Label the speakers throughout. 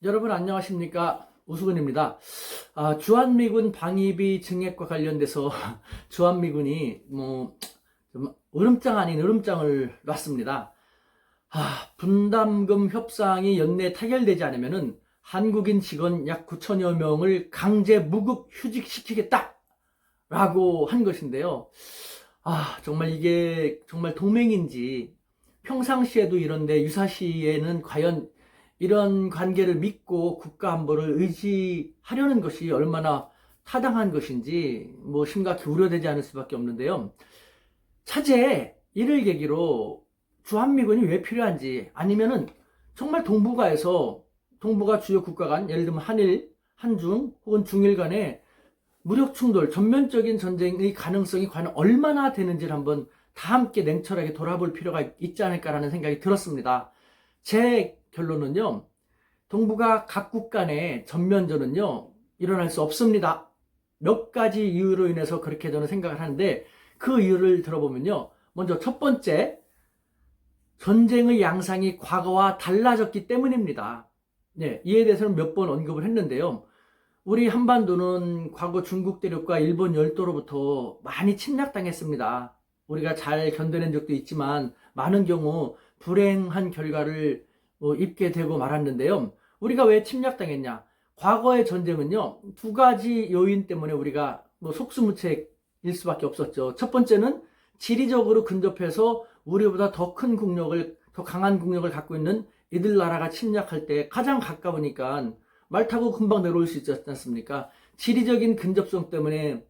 Speaker 1: 여러분 안녕하십니까? 우수근입니다. 주한미군 방위비 증액과 관련돼서 주한미군이 좀 으름장 아닌 으름장을 놨습니다. 분담금 협상이 연내 타결되지 않으면은 한국인 직원 약 9천여 명을 강제 무급 휴직시키겠다라고 한 것인데요. 정말 이게 정말 동맹인지 평상시에도 이런데 유사시에는 과연 이런 관계를 믿고 국가 안보를 의지하려는 것이 얼마나 타당한 것인지 심각히 우려되지 않을 수밖에 없는데요. 차제에 이를 계기로 주한미군이 왜 필요한지, 아니면은 정말 동북아 주요 국가 간, 예를 들면 한일, 한중 혹은 중일 간의 무력 충돌, 전면적인 전쟁의 가능성이 과연 얼마나 되는지를 한번 다 함께 냉철하게 돌아볼 필요가 있지 않을까라는 생각이 들었습니다. 제 결론은요, 동북아 각국 간의 전면전은요 일어날 수 없습니다. 몇 가지 이유로 인해서 그렇게 저는 생각을 하는데, 그 이유를 들어보면요, 먼저 첫 번째, 전쟁의 양상이 과거와 달라졌기 때문입니다. 네, 이에 대해서는 몇 번 언급을 했는데요, 우리 한반도는 과거 중국 대륙과 일본 열도로부터 많이 침략당했습니다. 우리가 잘 견뎌낸 적도 있지만 많은 경우 불행한 결과를 입게 되고 말았는데요. 우리가 왜 침략당했냐? 과거의 전쟁은요, 두 가지 요인 때문에 우리가 속수무책일 수밖에 없었죠. 첫 번째는 지리적으로 근접해서 우리보다 더 큰 국력을, 더 강한 국력을 갖고 있는 이들 나라가 침략할 때 가장 가까우니까 말 타고 금방 내려올 수 있지 않습니까? 지리적인 근접성 때문에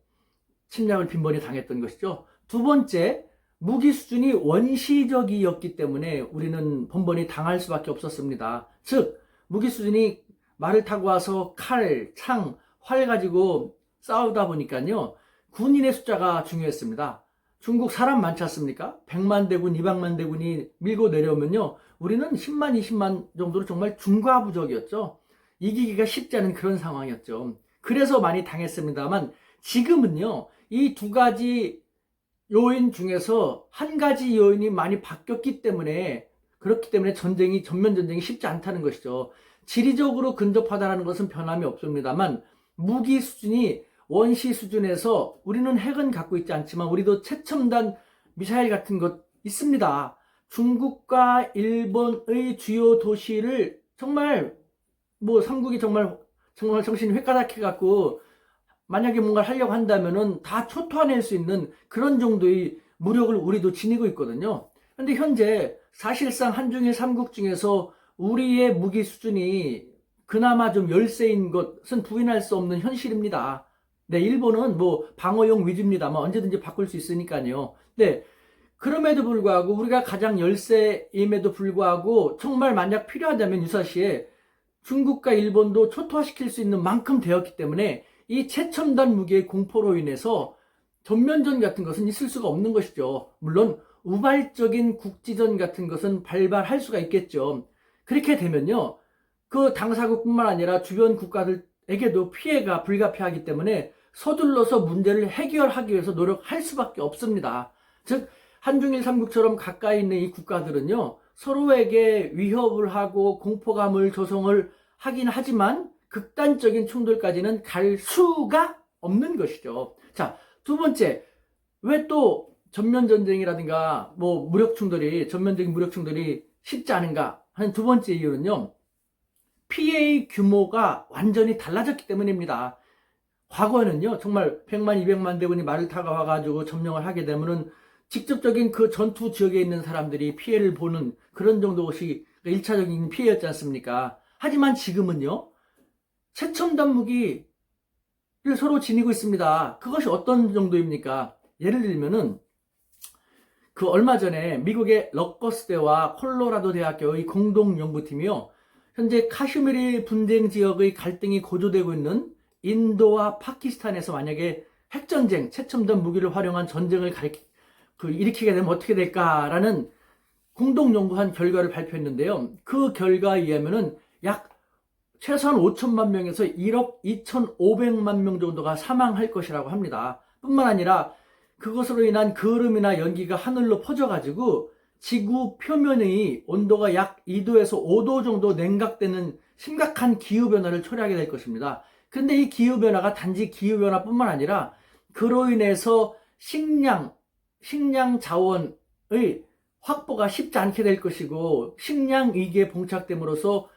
Speaker 1: 침략을 빈번히 당했던 것이죠. 두 번째, 무기 수준이 원시적이었기 때문에 우리는 번번이 당할 수밖에 없었습니다. 즉, 무기 수준이 말을 타고 와서 칼, 창, 활 가지고 싸우다 보니까요, 군인의 숫자가 중요했습니다. 중국 사람 많지 않습니까? 100만 대군, 200만 대군이 밀고 내려오면요, 우리는 10만, 20만 정도로 정말 중과부족이었죠. 이기기가 쉽지 않은 그런 상황이었죠. 그래서 많이 당했습니다만, 지금은요, 이 두 가지 요인 중에서 한 가지 요인이 많이 바뀌었기 때문에, 그렇기 때문에 전면 전쟁이 쉽지 않다는 것이죠. 지리적으로 근접하다는 것은 변함이 없습니다만, 무기 수준이 원시 수준에서, 우리는 핵은 갖고 있지 않지만 우리도 최첨단 미사일 같은 것 있습니다. 중국과 일본의 주요 도시를 정말 삼국이 정말 정신이 획가닥해갖고 만약에 뭔가를 하려고 한다면은 다 초토화낼 수 있는 그런 정도의 무력을 우리도 지니고 있거든요. 근데 현재 사실상 한중일 삼국 중에서 우리의 무기 수준이 그나마 좀 열세인 것은 부인할 수 없는 현실입니다. 네, 일본은 방어용 위주입니다만 언제든지 바꿀 수 있으니까요. 네, 그럼에도 불구하고 우리가 가장 열세임에도 불구하고 정말 만약 필요하다면 유사시에 중국과 일본도 초토화시킬 수 있는 만큼 되었기 때문에 이 최첨단 무기의 공포로 인해서 전면전 같은 것은 있을 수가 없는 것이죠. 물론 우발적인 국지전 같은 것은 발발할 수가 있겠죠. 그렇게 되면요, 그 당사국뿐만 아니라 주변 국가들에게도 피해가 불가피하기 때문에 서둘러서 문제를 해결하기 위해서 노력할 수밖에 없습니다. 즉, 한중일 삼국처럼 가까이 있는 이 국가들은요, 서로에게 위협을 하고 공포감을 조성을 하긴 하지만 극단적인 충돌까지는 갈 수가 없는 것이죠. 자, 두 번째, 왜 또 전면전쟁이라든가 전면적인 무력 충돌이 쉽지 않은가 하는 두 번째 이유는요, 피해의 규모가 완전히 달라졌기 때문입니다. 과거에는요, 정말 100만, 200만 대군이 말을 타고 와가지고 점령을 하게 되면은 직접적인 그 전투 지역에 있는 사람들이 피해를 보는 그런 정도것이 1차적인 피해였지 않습니까? 하지만 지금은요, 최첨단 무기를 서로 지니고 있습니다. 그것이 어떤 정도입니까? 예를 들면은, 얼마 전에 미국의 러커스대와 콜로라도 대학교의 공동연구팀이요, 현재 카슈미르 분쟁 지역의 갈등이 고조되고 있는 인도와 파키스탄에서 만약에 핵전쟁, 최첨단 무기를 활용한 전쟁을 일으키게 되면 어떻게 될까라는 공동 연구한 결과를 발표했는데요. 그 결과에 의하면은 약 최소한 5천만 명에서 1억 2,500만 명 정도가 사망할 것이라고 합니다. 뿐만 아니라 그것으로 인한 그름이나 연기가 하늘로 퍼져가지고 지구 표면의 온도가 약 2도에서 5도 정도 냉각되는 심각한 기후변화를 초래하게 될 것입니다. 그런데 이 기후변화가 단지 기후변화뿐만 아니라 그로 인해서 식량 자원의 확보가 쉽지 않게 될 것이고, 식량 위기에 봉착됨으로써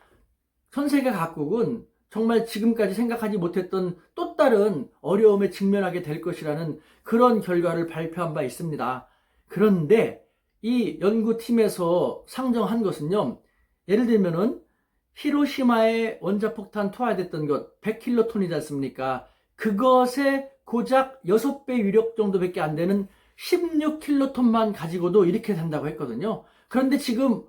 Speaker 1: 전 세계 각국은 정말 지금까지 생각하지 못했던 또 다른 어려움에 직면하게 될 것이라는 그런 결과를 발표한 바 있습니다. 그런데 이 연구팀에서 상정한 것은요, 예를 들면은 히로시마에 원자폭탄 투하됐던 것 100킬로톤이지 않습니까? 그것의 고작 6배 위력 정도밖에 안 되는 16킬로톤만 가지고도 이렇게 된다고 했거든요. 그런데 지금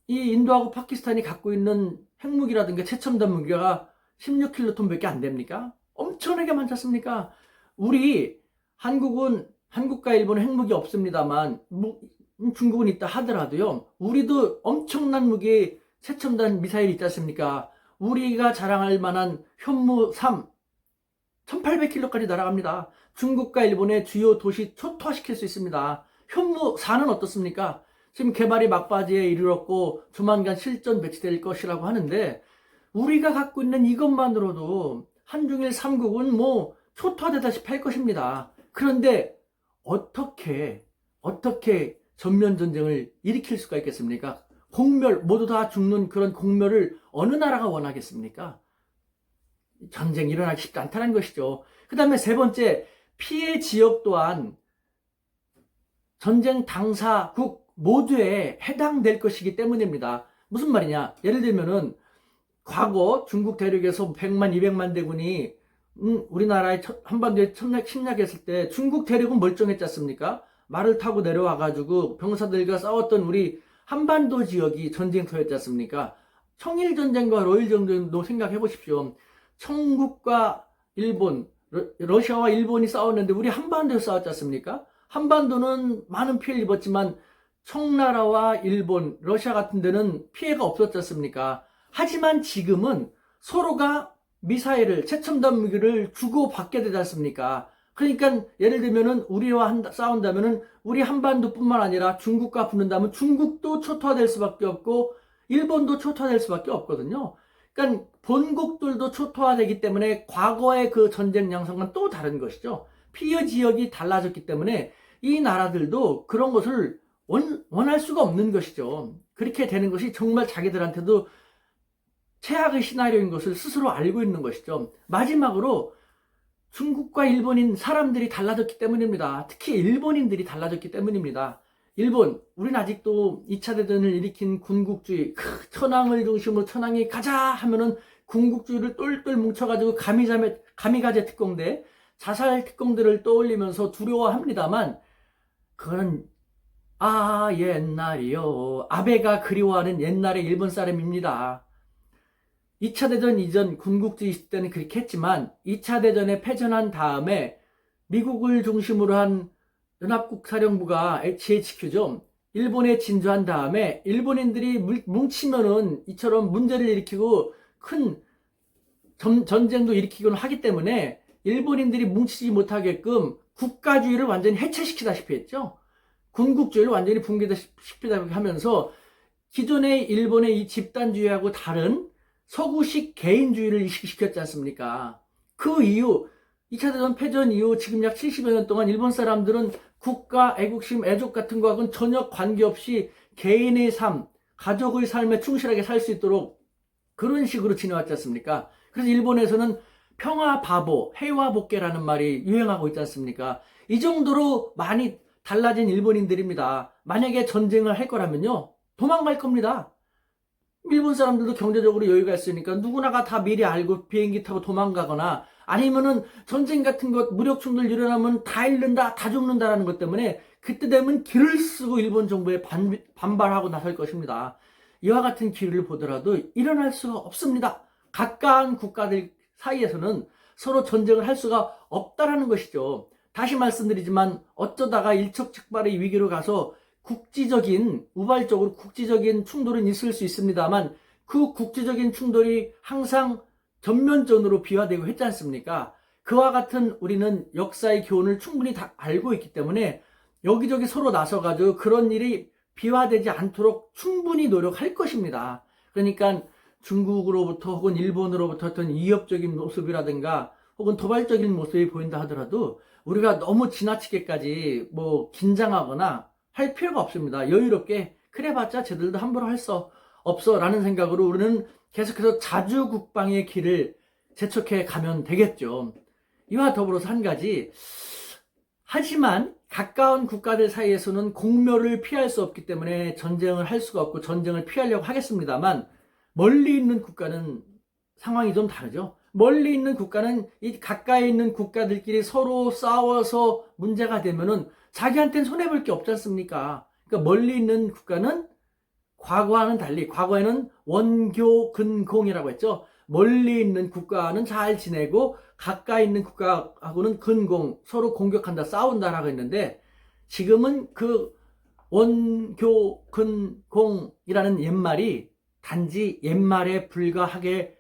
Speaker 1: 이 인도하고 파키스탄이 갖고 있는 핵무기라든가 최첨단 무기가 16킬로톤밖에 안 됩니까? 엄청나게 많지 않습니까? 우리 한국과 일본은 핵무기 없습니다만 중국은 있다 하더라도요, 우리도 엄청난 무기 최첨단 미사일이 있지 않습니까? 우리가 자랑할 만한 현무 3 1800킬로까지 날아갑니다. 중국과 일본의 주요 도시 초토화시킬 수 있습니다. 현무 4는 어떻습니까? 지금 개발이 막바지에 이르렀고 조만간 실전 배치될 것이라고 하는데, 우리가 갖고 있는 이것만으로도 한중일 3국은 뭐 초토화되다시피 할 것입니다. 그런데 어떻게 전면 전쟁을 일으킬 수가 있겠습니까? 공멸, 모두 다 죽는 그런 공멸을 어느 나라가 원하겠습니까? 전쟁이 일어나기 쉽지 않다는 것이죠. 그 다음에 세 번째, 피해 지역 또한 전쟁 당사국 모두에 해당될 것이기 때문입니다. 무슨 말이냐? 예를 들면은 과거 중국 대륙에서 100만, 200만 대군이 우리나라의 한반도에 침략했을 때 중국 대륙은 멀쩡했지 않습니까? 말을 타고 내려와가지고 병사들과 싸웠던 우리 한반도 지역이 전쟁터였지 않습니까? 청일전쟁과 러일전쟁도 생각해 보십시오. 청국과 일본, 러시아와 일본이 싸웠는데 우리 한반도에서 싸웠지 않습니까? 한반도는 많은 피해를 입었지만 청나라와 일본, 러시아 같은 데는 피해가 없었지 않습니까? 하지만 지금은 서로가 미사일을, 최첨단 무기를 주고받게 되지 않습니까? 그러니까 예를 들면은 우리와 싸운다면은 우리 한반도뿐만 아니라 중국과 붙는다면 중국도 초토화될 수밖에 없고 일본도 초토화될 수밖에 없거든요. 그러니까 본국들도 초토화되기 때문에 과거의 그 전쟁 양상과는 또 다른 것이죠. 피해 지역이 달라졌기 때문에 이 나라들도 그런 것을 원할 수가 없는 것이죠. 그렇게 되는 것이 정말 자기들한테도 최악의 시나리오인 것을 스스로 알고 있는 것이죠. 마지막으로 중국과 일본인 사람들이 달라졌기 때문입니다. 특히 일본인들이 달라졌기 때문입니다. 일본, 우린 아직도 2차 대전을 일으킨 군국주의, 천황을 중심으로 천황이 가자 하면은 군국주의를 똘똘 뭉쳐가지고 가미가제 특공대, 자살 특공대를 떠올리면서 두려워합니다만, 그건 옛날이요. 아베가 그리워하는 옛날의 일본 사람입니다. 2차 대전 이전 군국주의 시대 때는 그렇게 했지만 2차 대전에 패전한 다음에 미국을 중심으로 한 연합국 사령부가 GHQ죠. 일본에 진주한 다음에 일본인들이 뭉치면은 이처럼 문제를 일으키고 큰 전쟁도 일으키곤 하기 때문에 일본인들이 뭉치지 못하게끔 국가주의를 완전히 해체시키다시피 했죠. 군국주의를 완전히 붕괴시키다시피 하면서 기존의 일본의 이 집단주의하고 다른 서구식 개인주의를 이식시켰지 않습니까? 그 이후 2차 대전 패전 이후 지금 약 70여 년 동안 일본 사람들은 국가, 애국심, 애족 같은 거하고는 전혀 관계없이 개인의 삶, 가족의 삶에 충실하게 살 수 있도록 그런 식으로 지내왔지 않습니까? 그래서 일본에서는 평화바보, 해화복계라는 말이 유행하고 있지 않습니까? 이 정도로 많이 달라진 일본인들입니다. 만약에 전쟁을 할 거라면요, 도망갈 겁니다. 일본 사람들도 경제적으로 여유가 있으니까 누구나가 다 미리 알고 비행기 타고 도망가거나 아니면은 전쟁 같은 것, 무력 충돌 일어나면 다 잃는다, 다 죽는다라는 것 때문에 그때 되면 길을 쓰고 일본 정부에 반발하고 나설 것입니다. 이와 같은 기류를 보더라도 일어날 수가 없습니다. 가까운 국가들 사이에서는 서로 전쟁을 할 수가 없다라는 것이죠. 다시 말씀드리지만 어쩌다가 일촉즉발의 위기로 가서 우발적으로 국지적인 충돌은 있을 수 있습니다만 그 국지적인 충돌이 항상 전면전으로 비화되고 했지 않습니까? 그와 같은 우리는 역사의 교훈을 충분히 다 알고 있기 때문에 여기저기 서로 나서가지고 그런 일이 비화되지 않도록 충분히 노력할 것입니다. 그러니까 중국으로부터 혹은 일본으로부터 어떤 위협적인 모습이라든가 혹은 도발적인 모습이 보인다 하더라도 우리가 너무 지나치게까지 뭐 긴장하거나 할 필요가 없습니다. 여유롭게 그래봤자 쟤들도 함부로 할 수 없어 라는 생각으로 우리는 계속해서 자주국방의 길을 재촉해 가면 되겠죠. 이와 더불어서 한 가지, 하지만 가까운 국가들 사이에서는 공멸을 피할 수 없기 때문에 전쟁을 할 수가 없고 전쟁을 피하려고 하겠습니다만, 멀리 있는 국가는 상황이 좀 다르죠. 멀리 있는 국가는 이 가까이 있는 국가들끼리 서로 싸워서 문제가 되면은 자기한테는 손해볼 게 없지 않습니까? 그러니까 멀리 있는 국가는 과거와는 달리, 과거에는 원교근공이라고 했죠. 멀리 있는 국가는 잘 지내고 가까이 있는 국가하고는 근공, 서로 공격한다, 싸운다라고 했는데, 지금은 그 원교근공이라는 옛말이 단지 옛말에 불과하게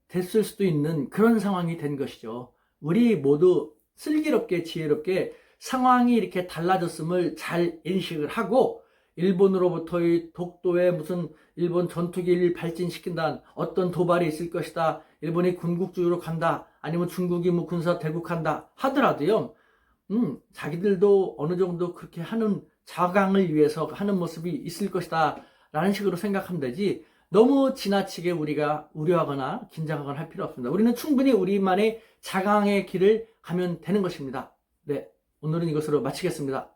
Speaker 1: 됐을 수도 있는 그런 상황이 된 것이죠. 우리 모두 슬기롭게 지혜롭게 상황이 이렇게 달라졌음을 잘 인식을 하고, 일본으로부터의 독도에 무슨 일본 전투기를 발진시킨다, 어떤 도발이 있을 것이다, 일본이 군국주의로 간다, 아니면 중국이 뭐 군사 대국한다 하더라도요, 자기들도 어느 정도 그렇게 하는 자강을 위해서 하는 모습이 있을 것이다 라는 식으로 생각하면 되지, 너무 지나치게 우리가 우려하거나 긴장하거나 할 필요 없습니다. 우리는 충분히 우리만의 자강의 길을 가면 되는 것입니다. 네, 오늘은 이것으로 마치겠습니다.